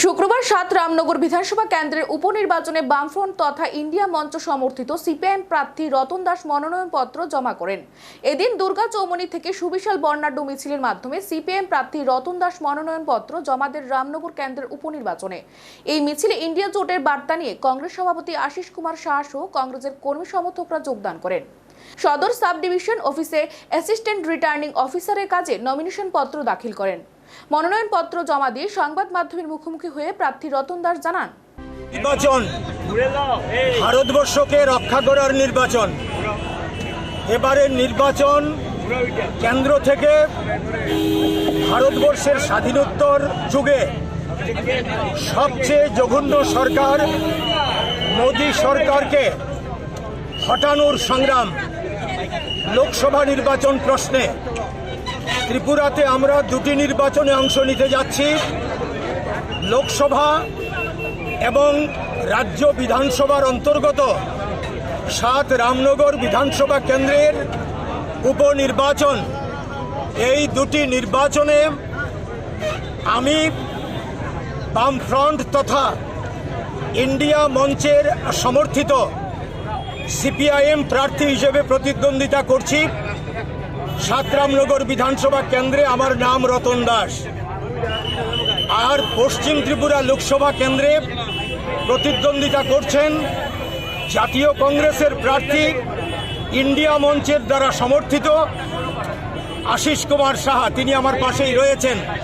শুক্রবার ৭ রামনগর বিধানসভা কেন্দ্রের উপনির্বাচনে বামফ্রন্ট তথা ইন্ডিয়া মঞ্চ সমর্থিত সিপিআইএম প্রার্থী রতন দাস মনোনয়নপত্র জমা করেন। এদিন দুর্গা চৌমুহনী থেকে সুবিশাল বর্ণাঢ্য মিছিলের মাধ্যমে সিপিআইএম প্রার্থী রতন দাস মনোনয়নপত্র জমা দেন রামনগর কেন্দ্রের উপনির্বাচনে। এই মিছিলে ইন্ডিয়া জোটের বার্তা নিয়ে কংগ্রেস সভাপতি আশিস কুমার সাহা সহ কংগ্রেসের কর্মী সমর্থকরা যোগদান করেন। সদর সাব ডিভিশন অফিসে অ্যাসিস্ট্যান্ট রিটার্নিং অফিসারের কাজে নমিনেশন পত্র দাখিল করেন। মনোনয়নপত্র জমা দিয়ে সংবাদ মাধ্যমের মুখোমুখি হয়ে প্রার্থী রতন দাস জানান, নির্বাচন ভারতবর্ষকে রক্ষা করার নির্বাচন। এবারের নির্বাচন কেন্দ্র থেকে ভারতবর্ষের স্বাধীনোত্তর যুগে সবচেয়ে জঘন্য সরকার মোদী সরকারকে হটানোর সংগ্রাম। লোকসভা নির্বাচন প্রশ্নে ত্রিপুরাতে আমরা দুটি নির্বাচনে অংশ নিতে যাচ্ছি, লোকসভা এবং রাজ্য বিধানসভার অন্তর্গত ৭ রামনগর বিধানসভা কেন্দ্রের উপনির্বাচন। এই দুটি নির্বাচনে আমি বামফ্রন্ট তথা ইন্ডিয়া মঞ্চের সমর্থিত সিপিআইএম প্রার্থী হিসেবে প্রতিদ্বন্দ্বিতা করছি। ৭ রামনগর বিধানসভা কেন্দ্রে আমার নাম রতন দাস। আর পশ্চিম ত্রিপুরা লোকসভা কেন্দ্রে প্রতিদ্বন্দ্বিতা করছেন জাতীয় কংগ্রেসের প্রার্থী ইন্ডিয়া মঞ্চের দ্বারা সমর্থিত আশিস কুমার সাহা। তিনি আমার পাশেই রয়েছেন।